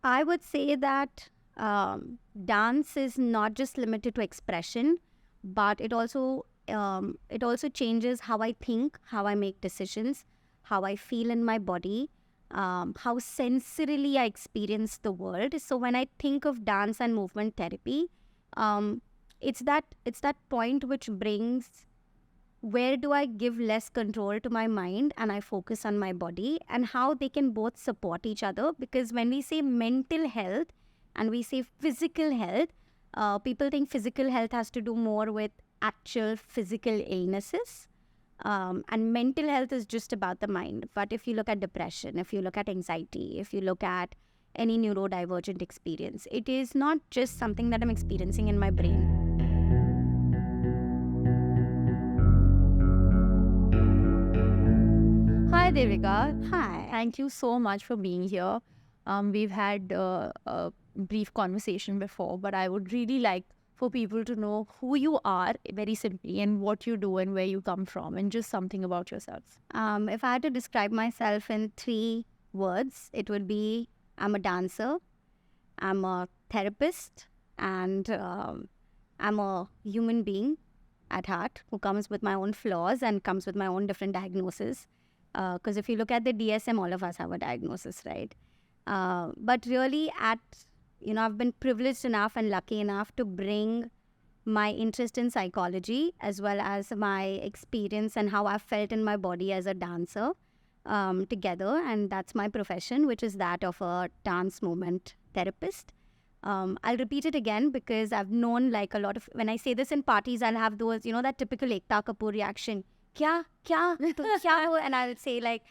I would say that dance is not just limited to expression, but it also changes how I think, how I make decisions, how I feel in my body, how sensorily I experience the world. So when I think of dance and movement therapy, um, it's that point which brings, where do I give less control to my mind and I focus on my body, and how they can both support each other. Because when we say mental health and we say physical health, people think physical health has to do more with actual physical illnesses. And mental health is just about the mind. But if you look at depression, if you look at anxiety, if you look at any neurodivergent experience, it is not just something that I'm experiencing in my brain. Hi, Devika. Hi. Thank you so much for being here. We've had a brief conversation before, but I would really like for people to know who you are very simply and what you do and where you come from and just something about yourself. If I had to describe myself in 3 words, it would be I'm a dancer, I'm a therapist, and I'm a human being at heart who comes with my own flaws and comes with my own different diagnoses. Because if you look at the DSM, all of us have a diagnosis, right? But really, I've been privileged enough and lucky enough to bring my interest in psychology as well as my experience and how I've felt in my body as a dancer together. And that's my profession, which is that of a dance movement therapist. I'll repeat it again because I've known like a lot of, when I say this in parties, I'll have those, that typical Ekta Kapoor reaction. Kya? Kya? To kya ho? And I'll say like,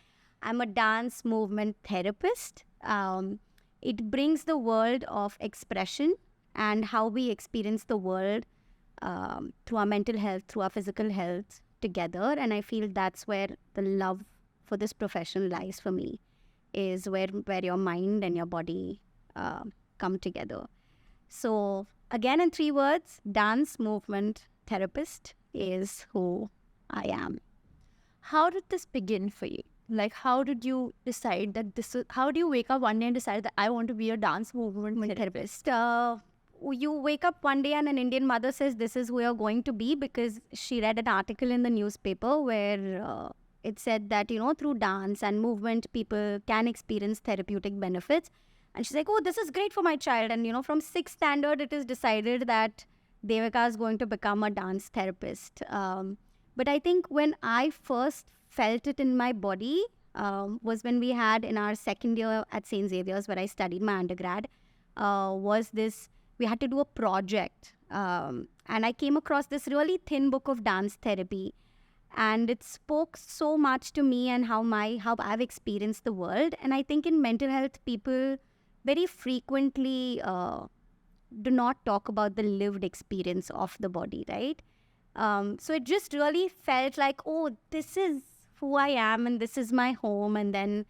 I'm a dance movement therapist. It brings the world of expression and how we experience the world through our mental health, through our physical health together. And I feel that's where the love for this profession lies for me, is where your mind and your body come together. So again, in 3 words, dance movement therapist is who I am. How did this begin for you? Like, how did you decide that how do you wake up one day and decide that I want to be a dance movement therapist? You wake up one day and an Indian mother says, this is who you're going to be, because she read an article in the newspaper where it said that, through dance and movement, people can experience therapeutic benefits. And she's like, oh, this is great for my child. And, from 6th standard, it is decided that Devika is going to become a dance therapist. But I think when I first felt it in my body was when we had in our 2nd year at St. Xavier's, where I studied my undergrad, we had to do a project. And I came across this really thin book of dance therapy. And it spoke so much to me and how I've experienced the world. And I think in mental health, people very frequently do not talk about the lived experience of the body, right? So it just really felt like, oh, this is who I am and this is my home. And then,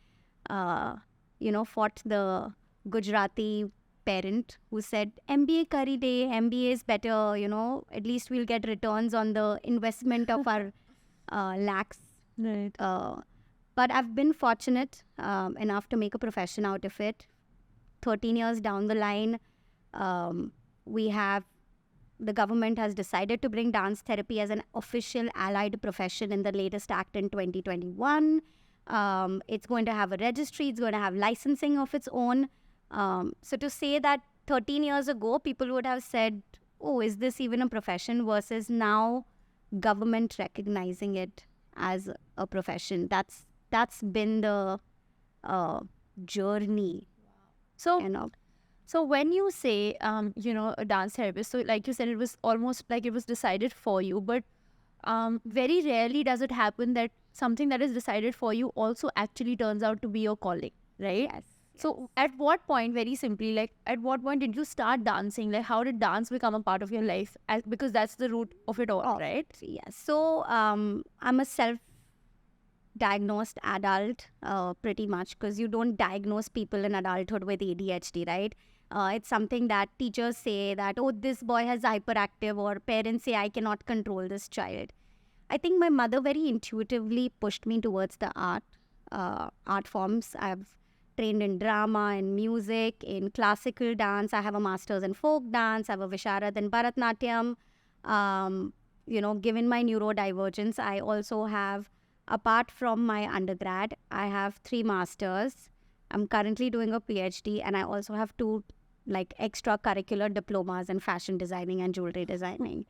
fought the Gujarati parent who said, MBA kari de, MBA is better, at least we'll get returns on the investment of our lakhs. Right. But I've been fortunate enough to make a profession out of it. 13 years down the line, the government has decided to bring dance therapy as an official allied profession in the latest act in 2021. It's going to have a registry. It's going to have licensing of its own. So to say that 13 years ago, people would have said, oh, is this even a profession? Versus now, government recognizing it as a profession. That's been the journey. Wow. So when you say, a dance therapist, so like you said, it was almost like it was decided for you, but very rarely does it happen that something that is decided for you also actually turns out to be your calling, right? Yes. So at what point, very simply, like at what point did you start dancing? Like how did dance become a part of your life? Because that's the root of it all, right? Yes. So I'm a self-diagnosed adult pretty much, because you don't diagnose people in adulthood with ADHD, right? It's something that teachers say that, oh, this boy has hyperactive, or parents say, I cannot control this child. I think my mother very intuitively pushed me towards the art forms. I've trained in drama, in music, in classical dance. I have a master's in folk dance. I have a Visharad in Bharatnatyam. Given my neurodivergence, I also have, apart from my undergrad, I have 3 masters. I'm currently doing a PhD, and I also have 2 extracurricular diplomas in fashion designing and jewelry designing.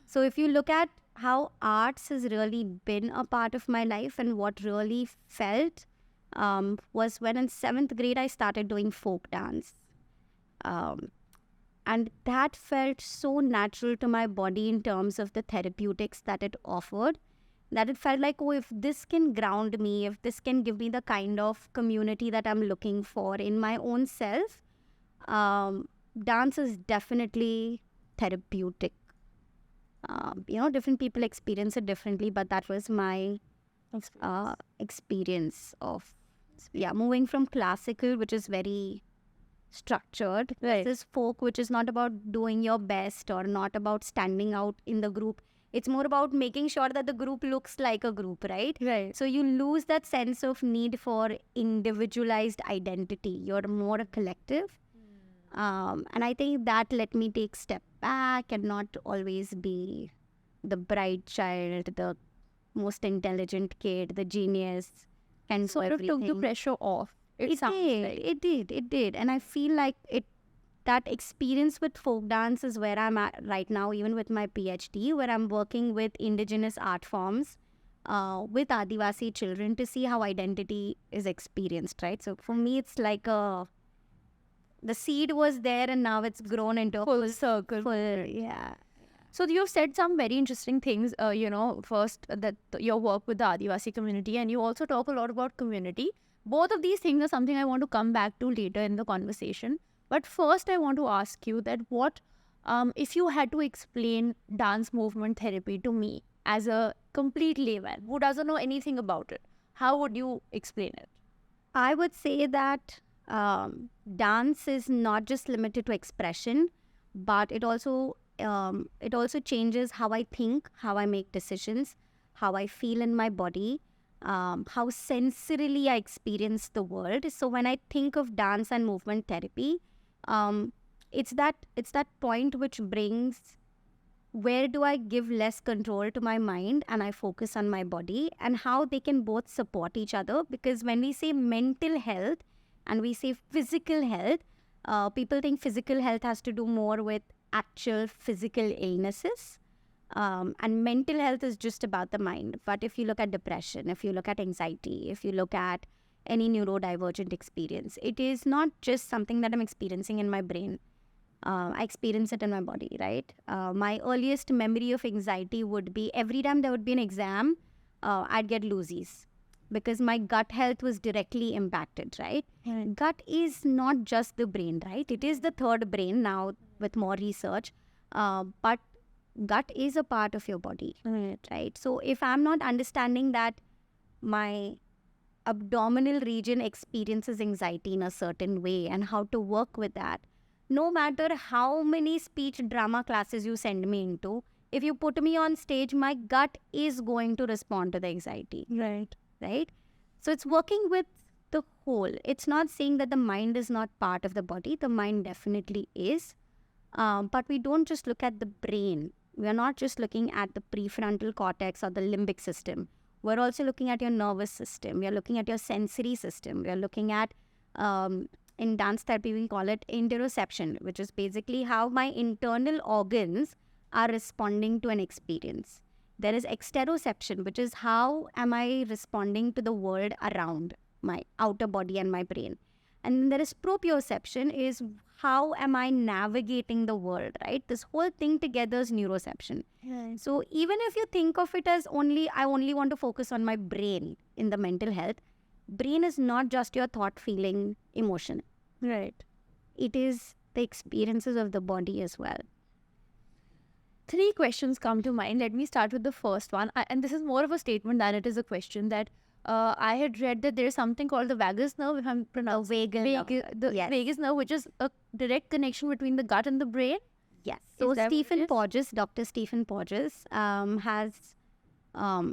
So if you look at how arts has really been a part of my life, and what really felt was when in 7th grade I started doing folk dance. And that felt so natural to my body in terms of the therapeutics that it offered, that it felt like, oh, if this can ground me, if this can give me the kind of community that I'm looking for in my own self, dance is definitely therapeutic. Different people experience it differently, but that was my experience of moving from classical, which is very structured, versus folk, which is not about doing your best or not about standing out in the group. It's more about making sure that the group looks like a group, right? So you lose that sense of need for individualized identity. You're more a collective. And I think that let me take a step back and not always be the bright child, the most intelligent kid, the genius, and sort of took the pressure off. It did. And I feel like that experience with folk dance is where I'm at right now, even with my PhD, where I'm working with indigenous art forms, with adivasi children, to see how identity is experienced, right? So for me, it's like the seed was there and now it's grown into a full circle. So you've said some very interesting things, first that your work with the Adivasi community, and you also talk a lot about community. Both of these things are something I want to come back to later in the conversation. But first I want to ask you that if you had to explain dance movement therapy to me as a complete layman who doesn't know anything about it, how would you explain it? I would say that dance is not just limited to expression, but it also changes how I think, how I make decisions, how I feel in my body, how sensorily I experience the world. So when I think of dance and movement therapy, it's that point which brings, where do I give less control to my mind and I focus on my body, and how they can both support each other. Because when we say mental health and we say physical health, people think physical health has to do more with actual physical illnesses. And mental health is just about the mind. But if you look at depression, if you look at anxiety, if you look at any neurodivergent experience, it is not just something that I'm experiencing in my brain. I experience it in my body, right? My earliest memory of anxiety would be every time there would be an exam, I'd get loosies because my gut health was directly impacted, right? Gut is not just the brain, right? It is the third brain now with more research, but gut is a part of your body, right? So if I'm not understanding that my abdominal region experiences anxiety in a certain way and how to work with that, no matter how many speech drama classes you send me into, if you put me on stage, my gut is going to respond to the anxiety. Right? So it's working with the whole. It's not saying that the mind is not part of the body. The mind definitely is. But we don't just look at the brain. We are not just looking at the prefrontal cortex or the limbic system. We're also looking at your nervous system. We are looking at your sensory system. We are looking at, in dance therapy, we call it interoception, which is basically how my internal organs are responding to an experience. There is exteroception, which is how am I responding to the world around my outer body and my brain. And then there is proprioception, is how am I navigating the world, right? This whole thing together is neuroception. So even if you think of it as I only want to focus on my brain in the mental health, brain is not just your thought, feeling, emotion. Right. It is the experiences of the body as well. 3 questions come to mind. Let me start with the first one. And this is more of a statement than it is a question, that I had read that there is something called the vagus nerve, if I'm pronouncing vagus nerve, which is a direct connection between the gut and the brain. Yes. So Dr. Stephen Porges has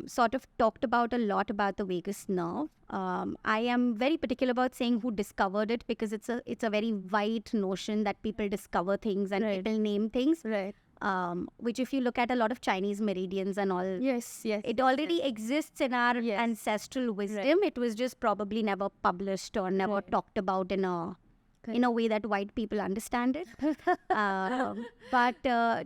sort of talked about a lot about the vagus nerve. I am very particular about saying who discovered it, because it's a very wide notion that people discover things and people name things. Right. Which if you look at a lot of Chinese meridians and all, Yes. it already exists in our ancestral wisdom. It was just probably never published or never talked about in a way that white people understand it. But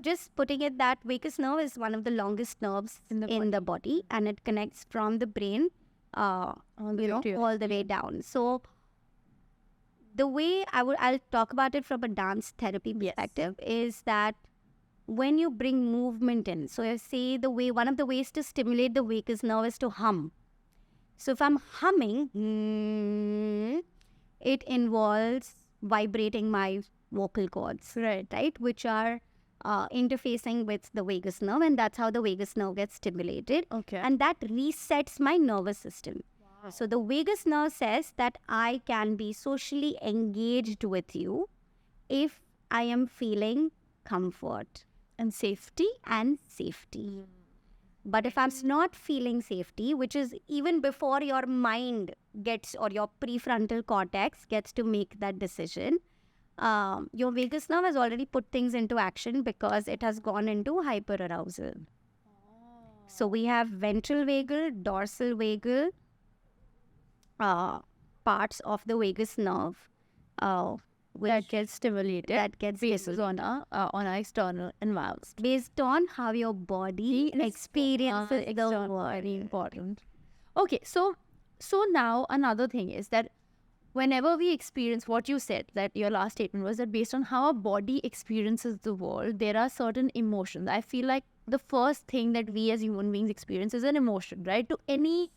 just putting it that vagus nerve is one of the longest nerves in the body, and it connects from the brain, all the way down. So the way I'll talk about it from a dance therapy perspective is that when you bring movement in, so I say one of the ways to stimulate the vagus nerve is to hum. So if I'm humming, it involves vibrating my vocal cords, right, which are interfacing with the vagus nerve, and that's how the vagus nerve gets stimulated. Okay. And that resets my nervous system. Wow. So the vagus nerve says that I can be socially engaged with you if I am feeling comfort And safety. But if I'm not feeling safety, which is even before your mind gets, or your prefrontal cortex gets to make that decision, your vagus nerve has already put things into action because it has gone into hyperarousal. So we have ventral vagal, dorsal vagal parts of the vagus nerve That gets stimulated. That gets based on our external environment. Based on how your body experiences the world. Very important. Okay, so now another thing is that whenever we experience what you said, that your last statement was that based on how our body experiences the world, there are certain emotions. I feel like the first thing that we as human beings experience is an emotion, right? To any,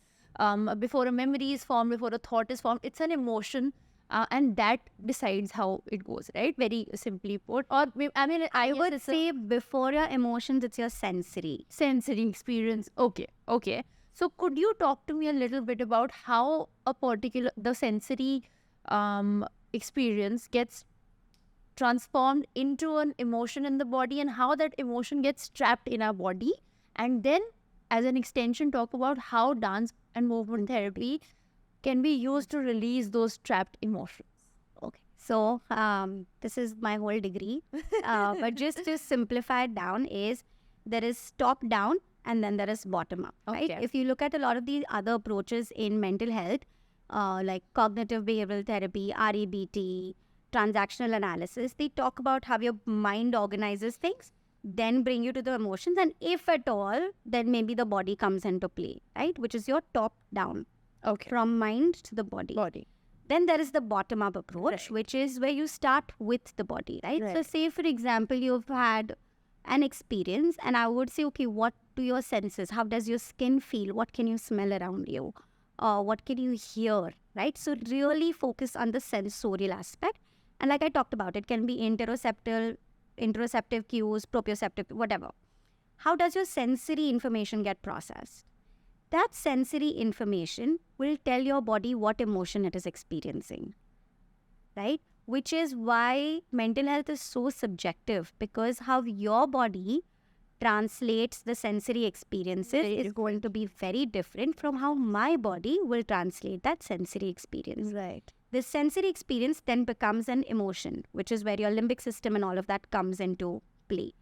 before a memory is formed, before a thought is formed, it's an emotion. And that decides how it goes, right? Very simply put. Or, I would say before your emotions, it's your sensory experience. Okay. So could you talk to me a little bit about how the sensory experience gets transformed into an emotion in the body, and how that emotion gets trapped in our body? And then, as an extension, talk about how dance and movement therapy can be used to release those trapped emotions. Okay. So this is my whole degree. But just to simplify it down is there is top down and then there is bottom up. Right? If you look at a lot of the other approaches in mental health, like cognitive behavioral therapy, REBT, transactional analysis, they talk about how your mind organizes things, then bring you to the emotions, and if at all, then maybe the body comes into play, right? Which is your top down. Okay. From mind to the body. Then there is the bottom-up approach, which is where you start with the body, right? So say, for example, you've had an experience, and I would say, okay, what do your senses? How does your skin feel? What can you smell around you? What can you hear, right? So really focus on the sensorial aspect. And like I talked about, it can be interoceptive cues, proprioceptive, whatever. How does your sensory information get processed? That sensory information will tell your body what emotion it is experiencing, right? Which is why mental health is so subjective, because how your body translates the sensory experiences is going to be very different from how my body will translate that sensory experience. Right. The sensory experience then becomes an emotion, which is where your limbic system and all of that comes into play.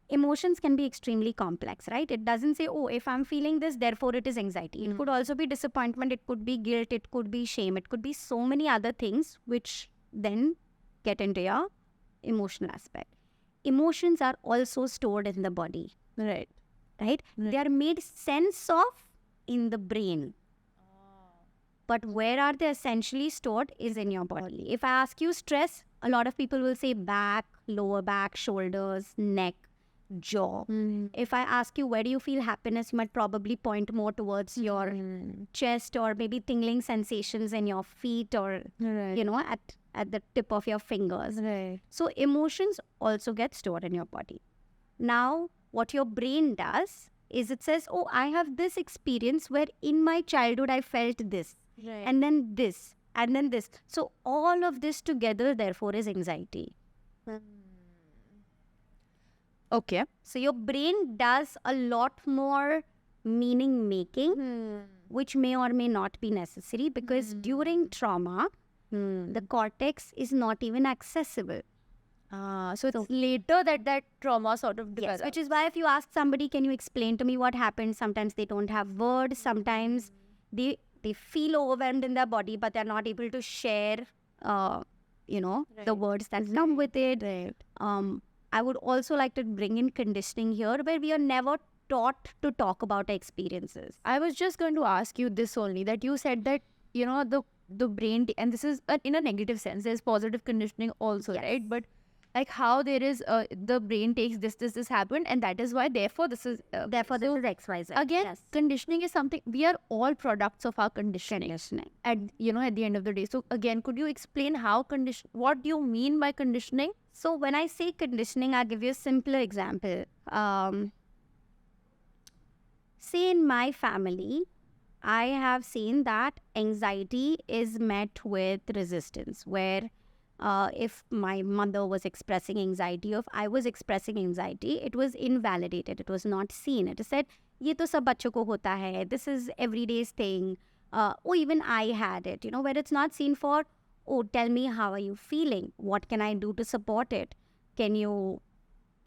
Emotions can be extremely complex, right? It doesn't say, oh, if I'm feeling this, therefore it is anxiety. It could also be disappointment. It could be guilt. It could be shame. It could be so many other things which then get into your emotional aspect. Emotions are also stored in the body. Right. They are made sense of in the brain. But where are they essentially stored is in your body. If I ask you stress, a lot of people will say back, lower back, shoulders, neck, jaw. If I ask you where do you feel happiness, you might probably point more towards your chest, or maybe tingling sensations in your feet, or at the tip of your fingers. So emotions also get stored in your body. Now what your brain does is it says, oh, I have this experience where in my childhood I felt this, and then this, and then this. So all of this together therefore is anxiety. Okay. So your brain does a lot more meaning making, which may or may not be necessary, because during trauma, the cortex is not even accessible. So it's later that trauma sort of develops. Yes, which is why if you ask somebody, can you explain to me what happened? Sometimes they don't have words. Sometimes they feel overwhelmed in their body, but they're not able to share, the words that come with it. Right. I would also like to bring in conditioning here, where we are never taught to talk about our experiences. I was just going to ask you this only, that you said that, the brain, and this is in a negative sense, there's positive conditioning also, Yes. right? But like how there is, the brain takes this happened, and that is why, therefore, this is... Therefore, this is XYZ. Again, Yes. conditioning is something, we are all products of our conditioning. At the end of the day. So again, could you explain what do you mean by conditioning? So when I say conditioning, I'll give you a simpler example. Say in my family, I have seen that anxiety is met with resistance, where if my mother was expressing anxiety, or if I was expressing anxiety, it was invalidated. It was not seen. It is said, ye to sab bachcho ko hota hai. This is everyday's thing. Oh, even I had it, where it's not seen for, oh, tell me, how are you feeling? What can I do to support it? Can you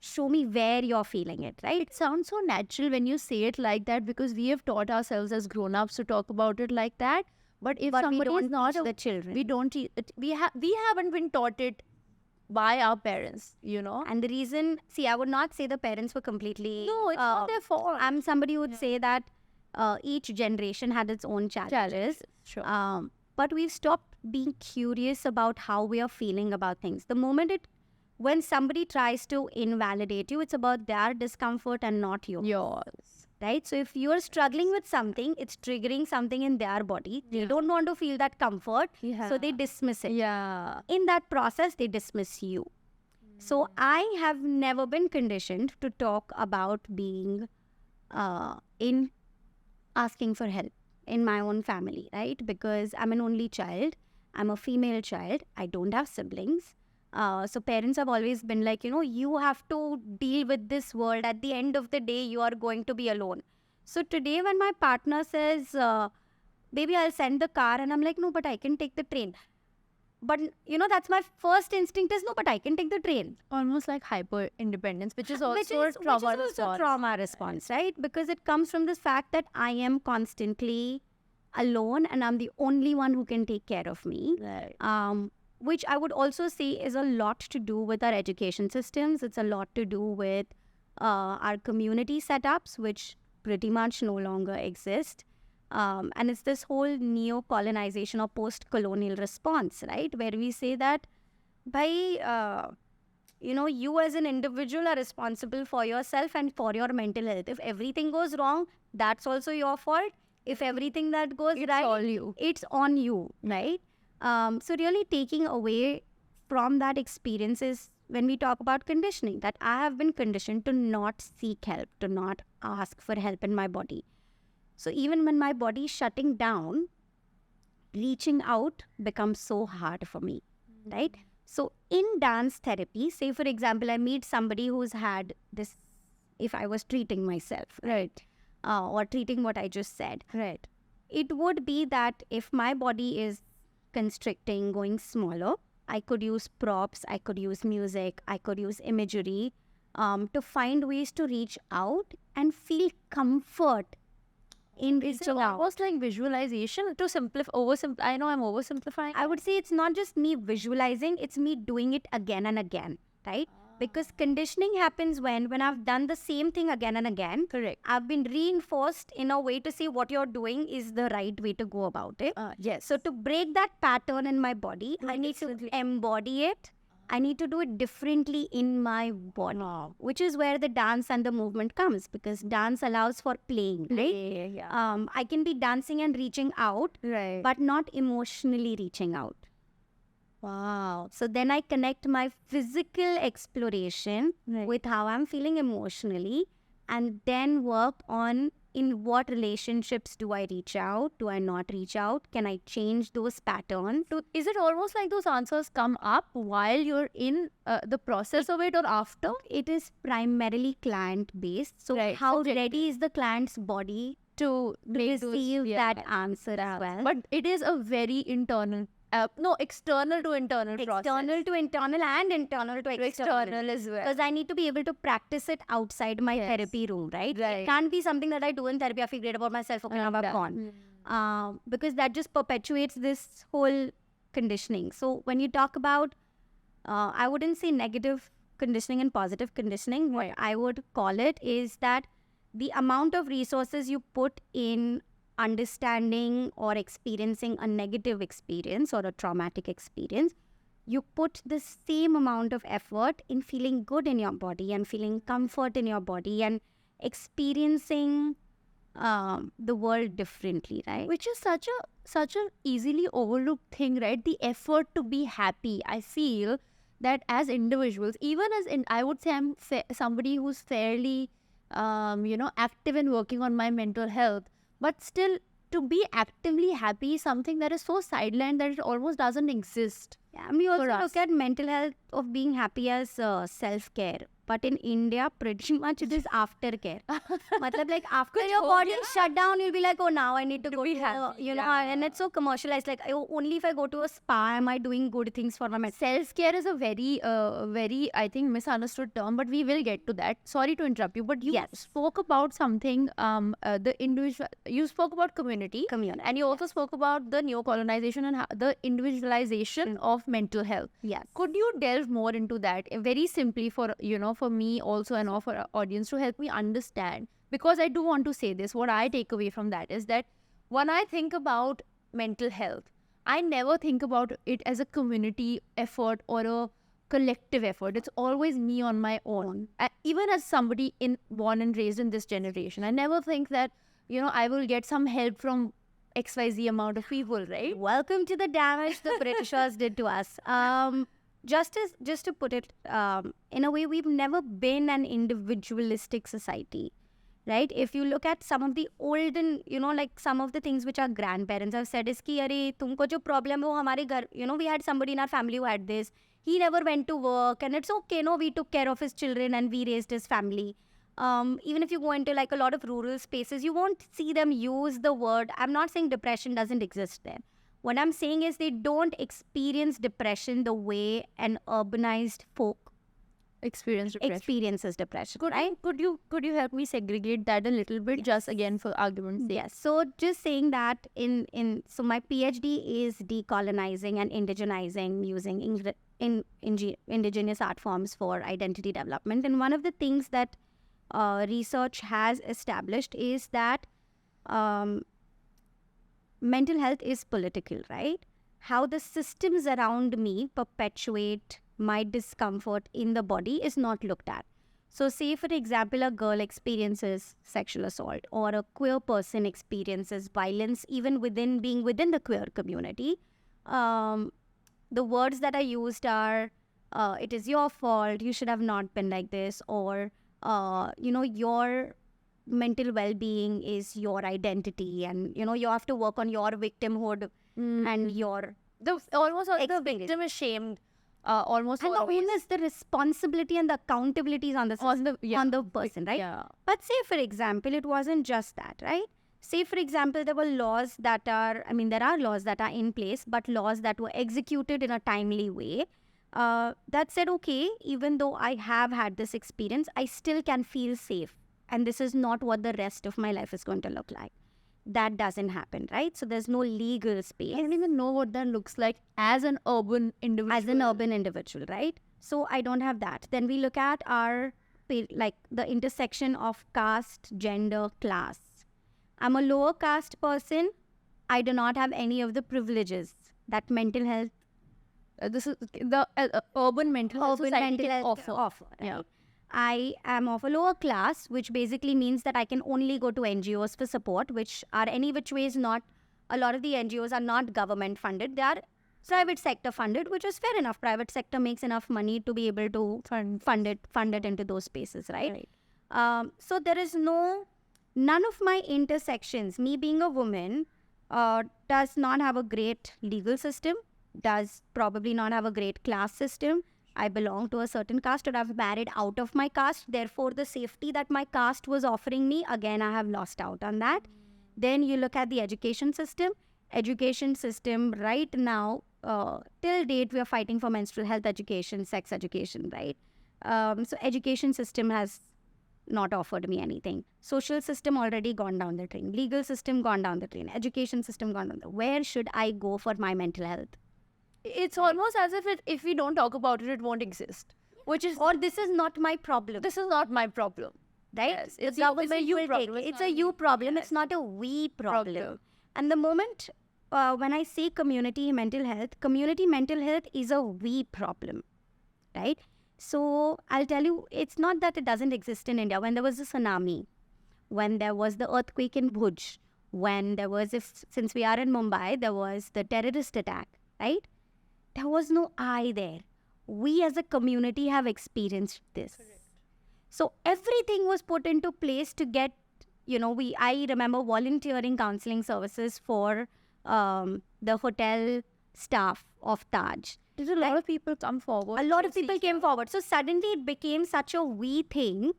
show me where you're feeling it, right? It sounds so natural when you say it like that, because we have taught ourselves as grown-ups to talk about it like that. But if But we somebody don't is not teach the children. we don't teach it. We haven't been taught it by our parents, And the reason, see, I would not say the parents were completely... No, it's not their fault. I'm somebody who would say that each generation had its own challenges. Sure. But we've stopped being curious about how we are feeling about things. The moment when somebody tries to invalidate you, it's about their discomfort and not yours. Yours. Right? So if you're struggling with something, it's triggering something in their body. They don't want to feel that comfort, so they dismiss it. Yeah. In that process, they dismiss you. So I have never been conditioned to talk about being in asking for help in my own family, right? Because I'm an only child. I'm a female child. I don't have siblings. So parents have always been like, you have to deal with this world. At the end of the day, you are going to be alone. So today when my partner says, baby, I'll send the car, and I'm like, no, but I can take the train. But, that's my first instinct is, no, but I can take the train. Almost like hyper independence, which is also Which is also trauma response, right? Because it comes from this fact that I am constantly alone and I'm the only one who can take care of me. Right. Which I would also say is a lot to do with our education systems. It's a lot to do with our community setups, which pretty much no longer exist. And it's this whole neo-colonization or post-colonial response, right? Where we say that, you as an individual are responsible for yourself and for your mental health. If everything goes wrong, that's also your fault. If everything that goes right, all you. It's on you, right? So really taking away from that experience is when we talk about conditioning, that I have been conditioned to not seek help, to not ask for help in my body. So even when my body is shutting down, reaching out becomes so hard for me, right? So in dance therapy, say for example, I meet somebody who's had this, if I was treating myself, Right. Or treating what I just said, Right. it would be that if my body is constricting, going smaller, I could use props, I could use music, I could use imagery to find ways to reach out and feel comfort in Is it reaching out. almost like visualization to I know I'm oversimplifying. I would say it's not just me visualizing, it's me doing it again and again, right? Because conditioning happens when I've done the same thing again and again. Correct. I've been reinforced in a way to say what you're doing is the right way to go about it. Yes. So to break that pattern in my body, I need to embody it. I need to do it differently in my body, which is where the dance and the movement comes, because dance allows for playing, right? Yeah. I can be dancing and reaching out, Right. but not emotionally reaching out. Wow. So then I connect my physical exploration Right. with how I'm feeling emotionally, and then work on in what relationships do I reach out? Do I not reach out? Can I change those patterns? Is it almost like those answers come up while you're in the process of it or after? It is primarily client-based. So Right, how subjective. ready is the client's body To make receive that answer as well? But it is a very internal, external to internal process. External to internal and internal to external. As well. Because I need to be able to practice it outside my therapy room, right? Right. It can't be something that I do in therapy. I feel great about myself. Okay, now I've gone. Because that just perpetuates this whole conditioning. So when you talk about, I wouldn't say negative conditioning and positive conditioning. What I would call it is that the amount of resources you put in understanding or experiencing a negative experience or a traumatic experience, you put the same amount of effort in feeling good in your body and feeling comfort in your body and experiencing the world differently, right? Which is such a easily overlooked thing, right? The effort to be happy. I feel that as individuals, even I would say I'm somebody who's fairly active in working on my mental health, but still to be actively happy is something that is so sidelined that it almost doesn't exist. Yeah, and we also look at mental health of being happy as self-care. But in India, pretty much it is aftercare. Matlab, like after your body is shut down, you'll be like, oh, now I need to go be to, happy, and it's so commercialized. Like, only if I go to a spa am I doing good things for my mental. Self-care is a very, I think, misunderstood term, but we will get to that. Sorry to interrupt you, but you spoke about something, you spoke about community. And you also spoke about the neo-colonization and the individualization of mental health. Yes. Could you delve more into that very simply for me also and for our audience to help me understand? Because I do want to say this, what I take away from that is that when I think about mental health, I never think about it as a community effort or a collective effort. It's always me on my own. Even as somebody born and raised in this generation, I never think that, I will get some help from XYZ amount of people, right? Welcome to the damage the Britishers did to us. Just to put it in a way, we've never been an individualistic society, right? If you look at some of the olden, like some of the things which our grandparents have said is ki, "Arey, tumko jo problem hai, wo hamare ghar," we had somebody in our family who had this. He never went to work, and it's okay, we took care of his children and we raised his family. Even if you go into like a lot of rural spaces, you won't see them use the word. I'm not saying depression doesn't exist there. What I'm saying is they don't experience depression the way an urbanized folk experiences depression. Could you help me segregate that a little bit, just again for argument's sake? Yes. So just saying that so my PhD is decolonizing and indigenizing using indigenous art forms for identity development. And one of the things that research has established is that mental health is political, right? How the systems around me perpetuate my discomfort in the body is not looked at. So say, for example, a girl experiences sexual assault or a queer person experiences violence even being within the queer community. The words that are used are, it is your fault, you should have not been like this, or, your mental well-being is your identity, and you have to work on your victimhood and your almost the victim is shamed almost and always. the onus, the responsibility and the accountability is on the person, right? But say for example it wasn't just that, right? Say for example there are laws that are in place, but laws that were executed in a timely way that said, okay, even though I have had this experience, I still can feel safe. And this is not what the rest of my life is going to look like. That doesn't happen, right? So there's no legal space. I don't even know what that looks like as an urban individual. Right? So I don't have that. Then we look at the intersection of caste, gender, class. I'm a lower caste person. I do not have any of the privileges that mental health. This is the urban mental health society can offer. Right? I am of a lower class, which basically means that I can only go to NGOs for support, which are any which ways not, a lot of the NGOs are not government funded. They are private sector funded, which is fair enough. Private sector makes enough money to be able to fund it into those spaces, right? So there is no none of my intersections, me being a woman, does not have a great legal system, does probably not have a great class system. I belong to a certain caste, or I've married out of my caste. Therefore, the safety that my caste was offering me, again, I have lost out on that. Then you look at the education system. Education system right now, till date, we are fighting for menstrual health education, sex education, right? So education system has not offered me anything. Social system already gone down the drain. Legal system gone down the drain. Education system gone down the. Where should I go for my mental health? It's almost as if we don't talk about it, it won't exist. Which is, Or this is not my problem, this is not my problem. right? Yes, it's Government a you will problem. take. It's a you problem. It's not a we problem. And the moment when I say community mental health is a we problem, right? So I'll tell you, it's not that it doesn't exist in India. When there was a tsunami, when there was the earthquake in Bhuj, when there was, since we are in Mumbai, there was the terrorist attack, right? There was no I there. We as a community have experienced this. Correct. So everything was put into place to get, I remember volunteering counseling services for the hotel staff of Taj. Did a lot of people come forward? A lot of people came forward. So suddenly it became such a we thing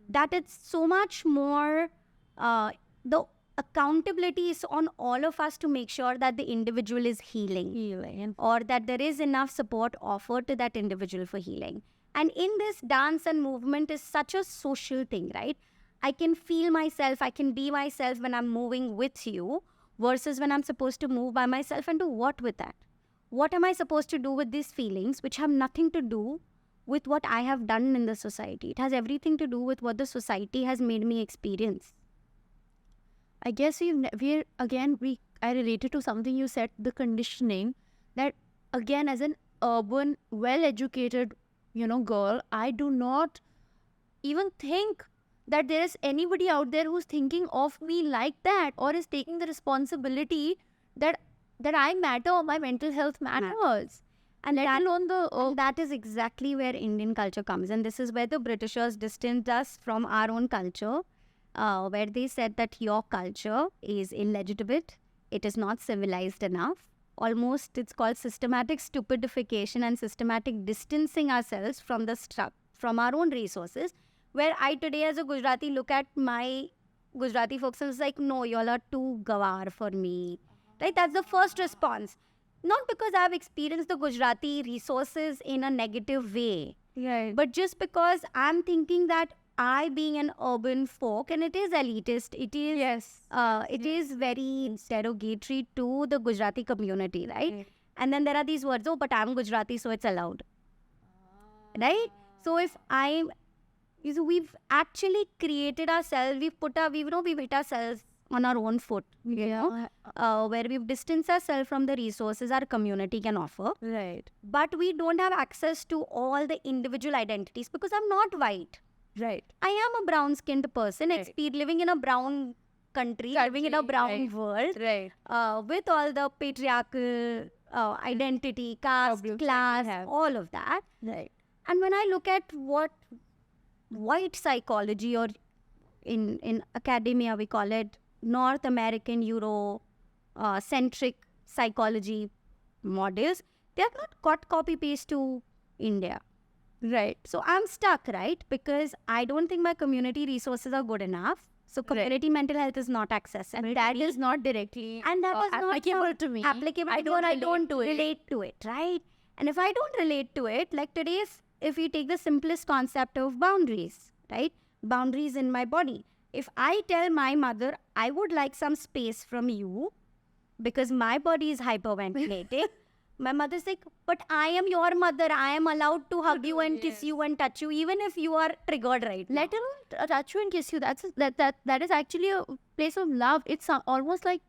that it's so much more, the accountability is on all of us to make sure that the individual is healing, or that there is enough support offered to that individual for healing. And in this, dance and movement is such a social thing, right? I can feel myself, I can be myself when I'm moving with you versus when I'm supposed to move by myself, and do what with that? What am I supposed to do with these feelings which have nothing to do with what I have done in the society? It has everything to do with what the society has made me experience. I guess I related to something you said, the conditioning, that again, as an urban, well-educated, girl, I do not even think that there is anybody out there who's thinking of me like that, or is taking the responsibility that I matter, or my mental health matters. And let alone and that is exactly where Indian culture comes. And this is where the Britishers distanced us from our own culture, where they said that your culture is illegitimate, it is not civilized enough. Almost, it's called systematic stupidification and systematic distancing ourselves from from our own resources. Where I today as a Gujarati look at my Gujarati folks and it's like, no, y'all are too gawar for me. Right? That's the first response. Not because I've experienced the Gujarati resources in a negative way, right, but just because I'm thinking that I, being an urban folk, and it is elitist, it is it is very derogatory to the Gujarati community, right? And then there are these words, oh, but I'm Gujarati, so it's allowed, right? So if we've actually created ourselves, we've hit ourselves on our own foot, where we've distanced ourselves from the resources our community can offer. Right. But we don't have access to all the individual identities because I'm not white. Right. I am a brown-skinned person, living in a brown country, living in a brown world, right, with all the patriarchal identity, caste, class, all of that. Right. And when I look at what white psychology, or in academia we call it North American Euro-centric psychology models, they have not got copy-paste to India. Right. So I'm stuck, right? Because I don't think my community resources are good enough. So community mental health is not accessible. And that is not directly and that was applicable not to me. Applicable I don't relate to it, right? And if I don't relate to it, like today's, if you take the simplest concept of boundaries, right? Boundaries in my body. If I tell my mother, I would like some space from you because my body is hyperventilating, my mother's like, but I am your mother. I am allowed to hug you and kiss you and touch you, even if you are triggered right now. Let alone touch you and kiss you. That is actually a place of love. It's almost like,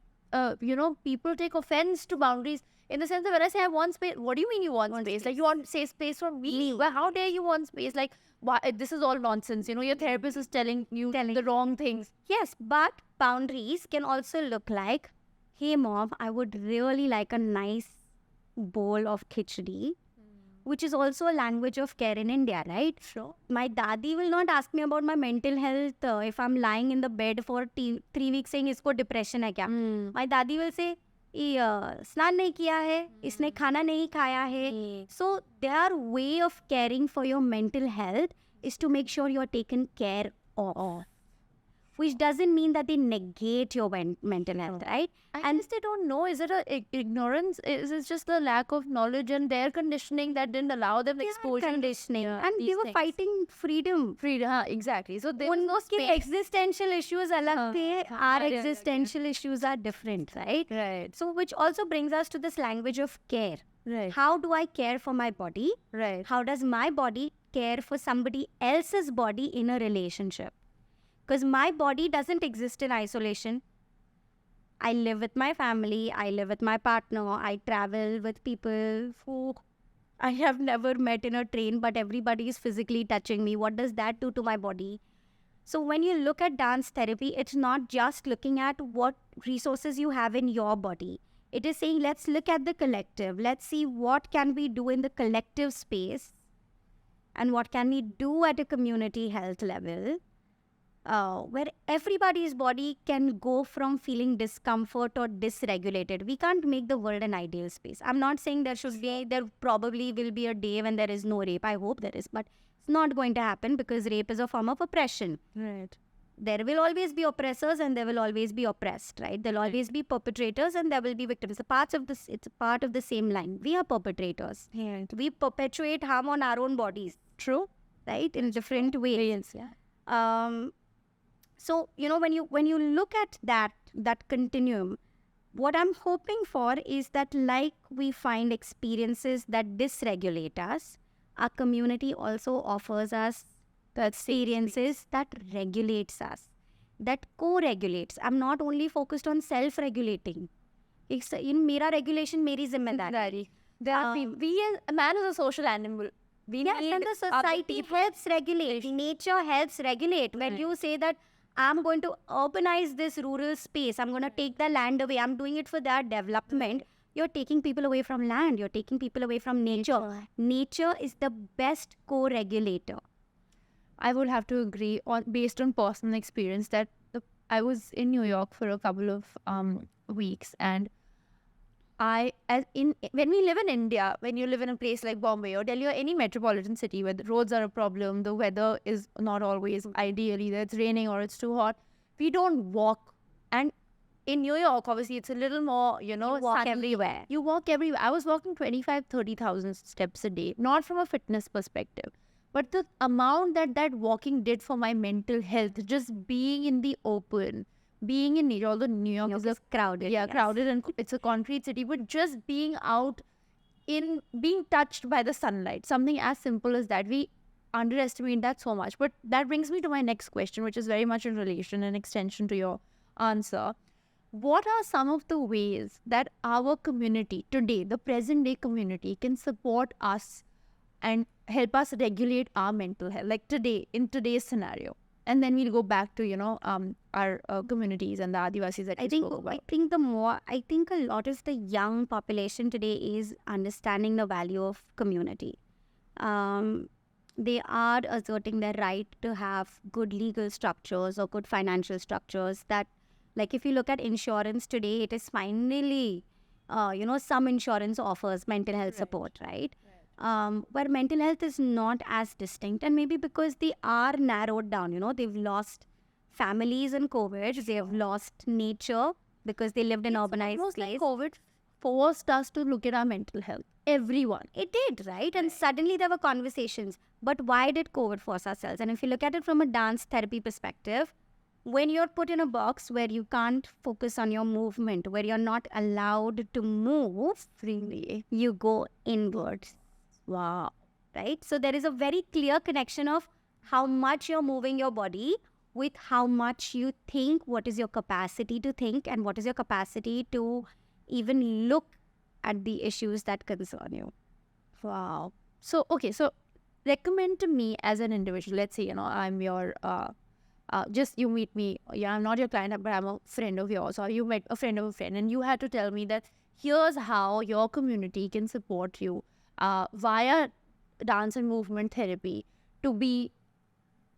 people take offense to boundaries. In the sense that when I say I want space, what do you mean you want space? Like, you want say space for me? Well, how dare you want space? Like, this is all nonsense. Your therapist is telling you the wrong things. Yes, but boundaries can also look like, hey mom, I would really like a nice bowl of khichdi which is also a language of care in India, right? Sure. My dadi will not ask me about my mental health if I'm lying in the bed for 3 weeks saying isko depression hai kya. My dadi will say, स्नान नहीं किया है, इसने खाना नहीं खाया है. So their way of caring for your mental health is to make sure you're taken care of. Which doesn't mean that they negate your mental health, right? And they don't know. Is it a ignorance? Is it just the lack of knowledge and their conditioning that didn't allow them exposure? Conditioning. Yeah, And they were things. fighting freedom. Freedom, exactly. So there was no उनके space. existential issues अलग थे, our existential issues are different, right? Right. So which also brings us to this language of care. Right. How do I care for my body? Right. How does my body care for somebody else's body in a relationship? Because my body doesn't exist in isolation. I live with my family, I live with my partner, I travel with people who I have never met in a train, but everybody is physically touching me. What does that do to my body? So when you look at dance therapy, it's not just looking at what resources you have in your body. It is saying, let's look at the collective. Let's see what can we do in the collective space and what can we do at a community health level. Where everybody's body can go from feeling discomfort or dysregulated. We can't make the world an ideal space. I'm not saying there probably will be a day when there is no rape. I hope there is, but it's not going to happen because rape is a form of oppression. Right. There will always be oppressors and there will always be oppressed, right? There'll always be perpetrators and there will be victims. It's a part of the same line. We are perpetrators. Right. We perpetuate harm on our own bodies. True. Right? In different ways. Yeah. So, when you look at that continuum, what I'm hoping for is that like we find experiences that dysregulate us, our community also offers us the experiences that regulates us, that co-regulates. I'm not only focused on self-regulating. In mera regulation, meri zimmedari. Man is a social animal. And the society helps regulate. Nature helps regulate. When you say that I'm going to urbanize this rural space, I'm going to take the land away, I'm doing it for their development, you're taking people away from land, you're taking people away from nature. Nature is the best co-regulator. I would have to agree based on personal experience that I was in New York for a couple of weeks, and when we live in India, when you live in a place like Bombay or Delhi or any metropolitan city where the roads are a problem, the weather is not always ideal, either it's raining or it's too hot, we don't walk. And in New York, obviously, it's a little more, you walk everywhere. You walk everywhere. I was walking 30,000 steps a day, not from a fitness perspective, but the amount that walking did for my mental health, just being in the open, being in nature, although New York is crowded. Yeah, yes. Crowded, and it's a concrete city, but just being out being touched by the sunlight, something as simple as that. We underestimate that so much. But that brings me to my next question, which is very much in relation and extension to your answer. What are some of the ways that our community today, the present day community, can support us and help us regulate our mental health, like today, in today's scenario? And then we'll go back to, our communities and the adivasis that you spoke about. I think a lot of the young population today is understanding the value of community. They are asserting their right to have good legal structures or good financial structures that, like if you look at insurance today, it is finally, some insurance offers mental health support, right? Where mental health is not as distinct, and maybe because they are narrowed down, they've lost families in COVID, they have lost nature because they lived in urbanized places. Like COVID forced us to look at our mental health. Everyone. It did, right? And suddenly there were conversations. But why did COVID force ourselves? And if you look at it from a dance therapy perspective, when you're put in a box where you can't focus on your movement, where you're not allowed to move freely, you go inwards. Wow. Right? So there is a very clear connection of how much you're moving your body with how much you think, what is your capacity to think, and what is your capacity to even look at the issues that concern you. Wow. So, okay, so recommend to me as an individual, let's say, I'm your, just you meet me, I'm not your client, but I'm a friend of yours, or you met a friend of a friend, and you had to tell me that here's how your community can support you. via dance and movement therapy to be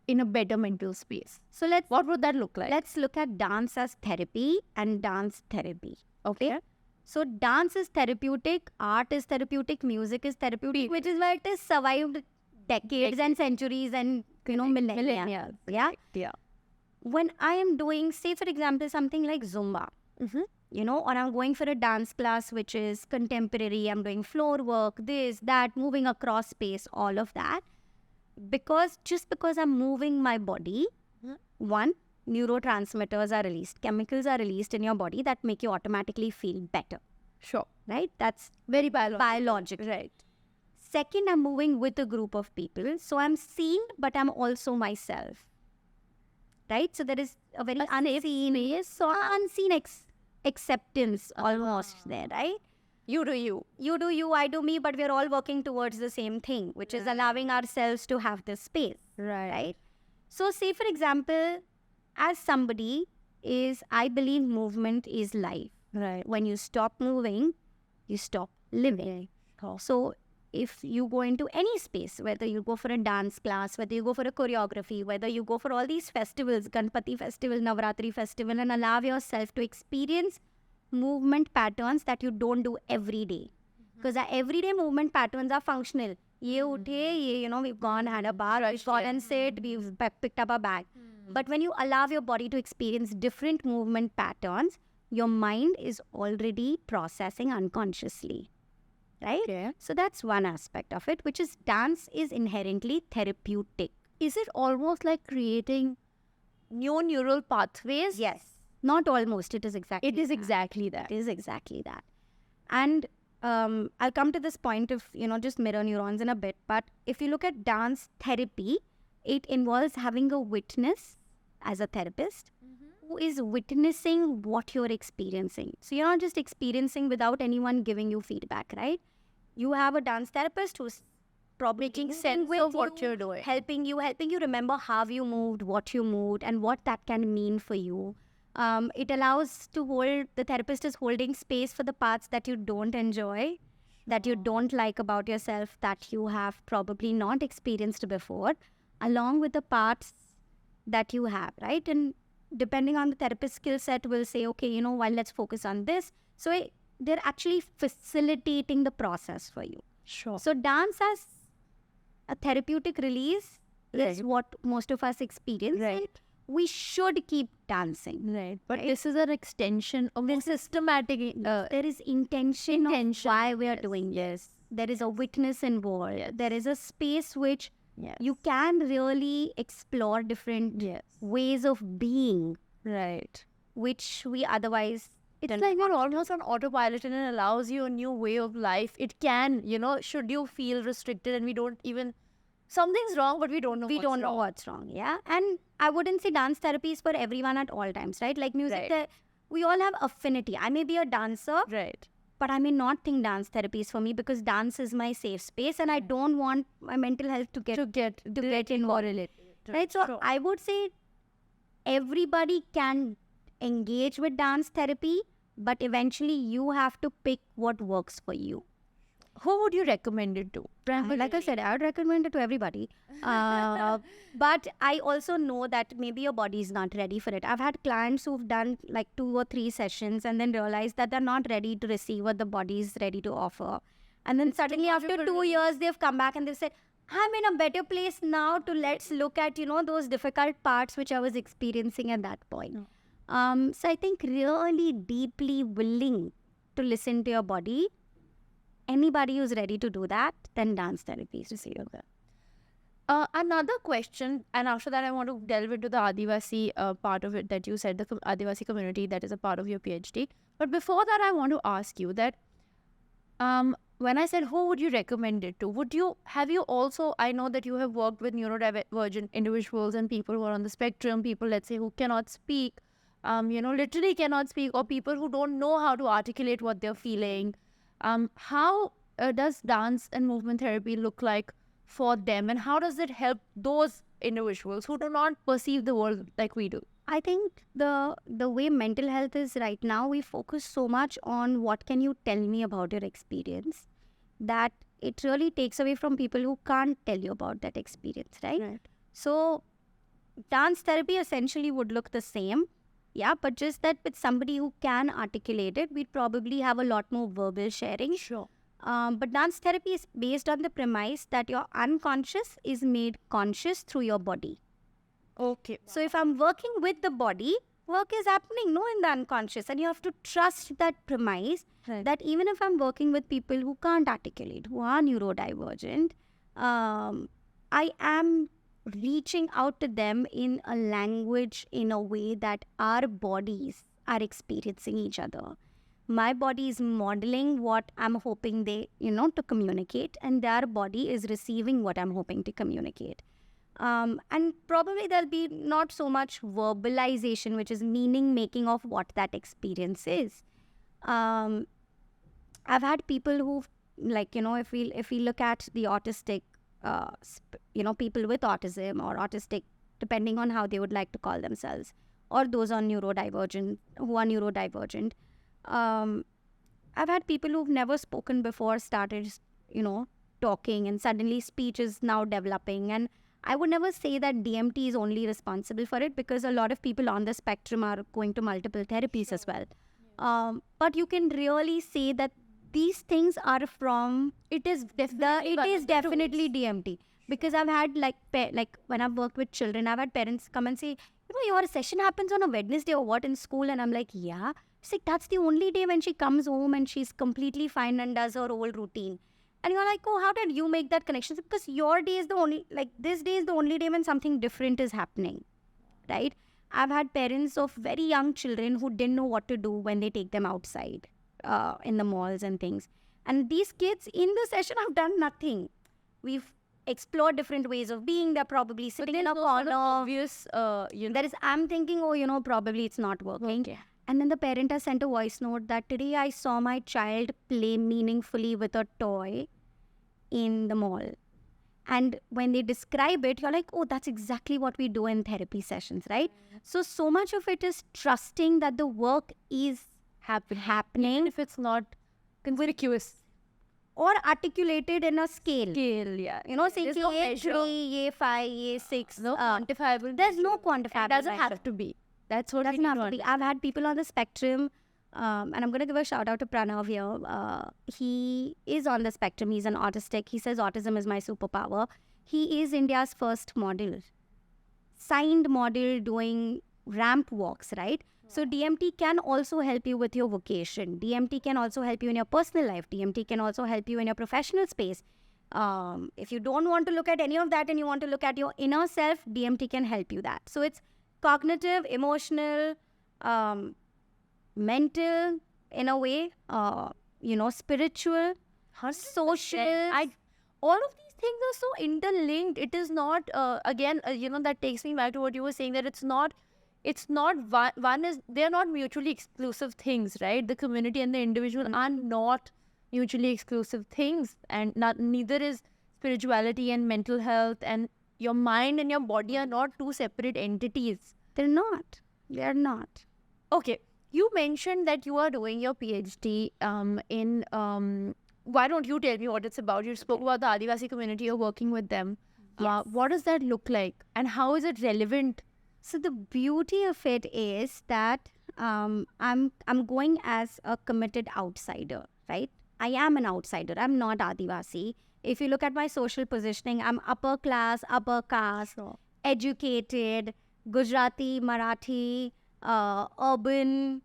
in a better mental space. So What would that look like? let's look at dance as therapy and dance therapy. Okay. So dance is therapeutic, art is therapeutic, music is therapeutic, which is why it has survived decades and centuries and millennia. Yeah. Yeah. When I am doing, say for example, something like Zumba, or I'm going for a dance class which is contemporary, I'm doing floor work, this, that, moving across space, all of that. Because I'm moving my body, one, neurotransmitters are released, chemicals are released in your body that make you automatically feel better. Sure. Right? That's Very biological. Right. Second, I'm moving with a group of people. So I'm seen, but I'm also myself. Right? So there is a very unseen acceptance almost there, right? You do you. You do you, I do me, but we're all working towards the same thing, which is allowing ourselves to have this space. Right? So say for example, as somebody I believe movement is life. Right. When you stop moving, you stop living. So if you go into any space, whether you go for a dance class, whether you go for a choreography, whether you go for all these festivals, Ganpati festival, Navratri festival, and allow yourself to experience movement patterns that you don't do every day. Because our everyday movement patterns are functional. We've gone, had a bath, we've gone and sit, we've picked up a bag. But when you allow your body to experience different movement patterns, your mind is already processing unconsciously. Right? Okay. So that's one aspect of it, which is dance is inherently therapeutic. Is it almost like creating new neural pathways? Yes. Not almost. It is exactly It is exactly that. It is exactly that. And I'll come to this point of, just mirror neurons in a bit. But if you look at dance therapy, it involves having a witness as a therapist who is witnessing what you're experiencing. So you're not just experiencing without anyone giving you feedback, right? You have a dance therapist who's probably Making sense of what you're doing. helping you remember how you moved, what you moved, and what that can mean for you. It allows the therapist is holding space for the parts that you don't enjoy, that you don't like about yourself, that you have probably not experienced before, along with the parts that you have, right? And depending on the therapist skill set, will say, okay, let's focus on this. So they're actually facilitating the process for you. Sure. So dance as a therapeutic release is what most of us experience. Right. We should keep dancing. Right. But this is an extension of the systematic... there is intention of why we are doing this. There is a witness involved. Yes. There is a space which you can really explore different ways of being. Right. Which we otherwise... It's like you're almost on autopilot and it allows you a new way of life. It can, should you feel restricted and we don't even... Something's wrong, but we don't know what's wrong. Yeah. And I wouldn't say dance therapy is for everyone at all times, right? Like music, we all have affinity. I may be a dancer, right, but I may not think dance therapy is for me because dance is my safe space and I don't want my mental health to get involved. Right? So I would say everybody can engage with dance therapy, but eventually you have to pick what works for you. Who would you recommend it to? Like I said, I would recommend it to everybody. But I also know that maybe your body is not ready for it. I've had clients who've done like 2 or 3 sessions and then realized that they're not ready to receive what the body is ready to offer. And then suddenly after 2 years, they've come back and they've said, I'm in a better place now to let's look at, those difficult parts which I was experiencing at that point. So I think really deeply willing to listen to your body. Anybody who's ready to do that, then dance therapy is to see that. Another question, and after that I want to delve into the Adivasi part of it that you said, the Adivasi community that is a part of your PhD. But before that, I want to ask you that when I said who would you recommend it to, have you also, I know that you have worked with neurodivergent individuals and people who are on the spectrum, people let's say who cannot speak, literally cannot speak, or people who don't know how to articulate what they're feeling. How does dance and movement therapy look like for them, and how does it help those individuals who do not perceive the world like we do? I think the way mental health is right now, we focus so much on what can you tell me about your experience, that it really takes away from people who can't tell you about that experience, right? So dance therapy essentially would look the same. Yeah, but just that with somebody who can articulate it, we'd probably have a lot more verbal sharing. Sure. But dance therapy is based on the premise that your unconscious is made conscious through your body. Okay. So if I'm working with the body, work is happening, no, in the unconscious. And you have to trust that premise that even if I'm working with people who can't articulate, who are neurodivergent, I am reaching out to them in a language in a way that our bodies are experiencing each other. My body is modeling what I'm hoping they, to communicate, and their body is receiving what I'm hoping to communicate. And probably there'll be not so much verbalization, which is meaning making of what that experience is. I've had people who, if we look at the autistic, people with autism or autistic, depending on how they would like to call themselves, or those on neurodivergent, who are neurodivergent. I've had people who've never spoken before started, talking, and suddenly speech is now developing. And I would never say that DMT is only responsible for it, because a lot of people on the spectrum are going to multiple therapies as well. But you can really say that these things are from, it is definitely DMT. Because I've had like when I've worked with children, I've had parents come and say, your session happens on a Wednesday or what in school? And I'm like, yeah. It's like, that's the only day when she comes home and she's completely fine and does her whole routine. And you're like, oh, how did you make that connection? Because your day is the only, this day is the only day when something different is happening, right? I've had parents of very young children who didn't know what to do when they take them outside in the malls and things. And these kids in the session have done nothing. We've explored different ways of being. They're probably sitting in a corner. Obvious, There is, I'm thinking, probably it's not working. Okay. And then the parent has sent a voice note that today I saw my child play meaningfully with a toy in the mall. And when they describe it, you're like, oh, that's exactly what we do in therapy sessions, right? So much of it is trusting that the work is happening. Even if it's not conspicuous. Or articulated in a scale. Yeah. Say There's no ye measure. 3, ye 5, ye 6. No quantifiable. There's no quantifiable. It doesn't measure. have to be. That's what Doesn't we have need to to be. I've had people on the spectrum, and I'm going to give a shout out to Pranav here. He is on the spectrum. He's an autistic. He says autism is my superpower. He is India's first model. Signed model doing ramp walks, right? So DMT can also help you with your vocation. DMT can also help you in your personal life. DMT can also help you in your professional space. If you don't want to look at any of that and you want to look at your inner self, DMT can help you that. So it's cognitive, emotional, mental, in a way, spiritual, social. All of these things are so interlinked. It is not, that takes me back to what you were saying, that it's not they're not mutually exclusive things, right? The community and the individual are not mutually exclusive things, and neither is spirituality and mental health, and your mind and your body are not two separate entities. They're not. Okay, you mentioned that you are doing your PhD in why don't you tell me what it's about? You spoke about the Adivasi community, you're working with them. Yes. What does that look like, and how is it relevant? So the beauty of it is that I'm going as a committed outsider, right? I am an outsider. I'm not Adivasi. If you look at my social positioning, I'm upper class, upper caste, educated, Gujarati, Marathi, urban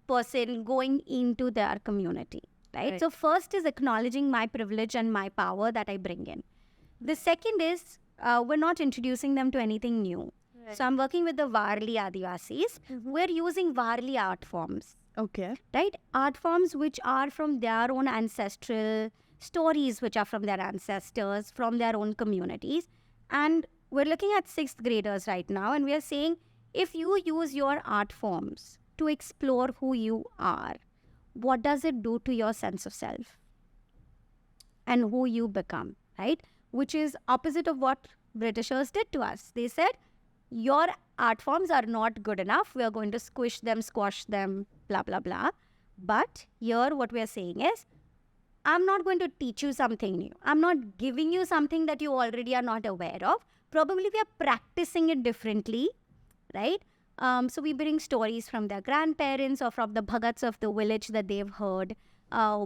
person going into their community, right? So first is acknowledging my privilege and my power that I bring in. The second is we're not introducing them to anything new. So I'm working with the Varli Adivasis. We're using Varli art forms. Okay. Right? Art forms which are from their own ancestral stories, which are from their ancestors, from their own communities. And we're looking at 6th graders right now, and we are saying, if you use your art forms to explore who you are, what does it do to your sense of self and who you become, right? Which is opposite of what Britishers did to us. They said, your art forms are not good enough. We are going to squish them, squash them, blah, blah, blah. But here what we are saying is, I'm not going to teach you something new. I'm not giving you something that you already are not aware of. Probably we are practicing it differently, right? So we bring stories from their grandparents or from the bhagats of the village that they've heard.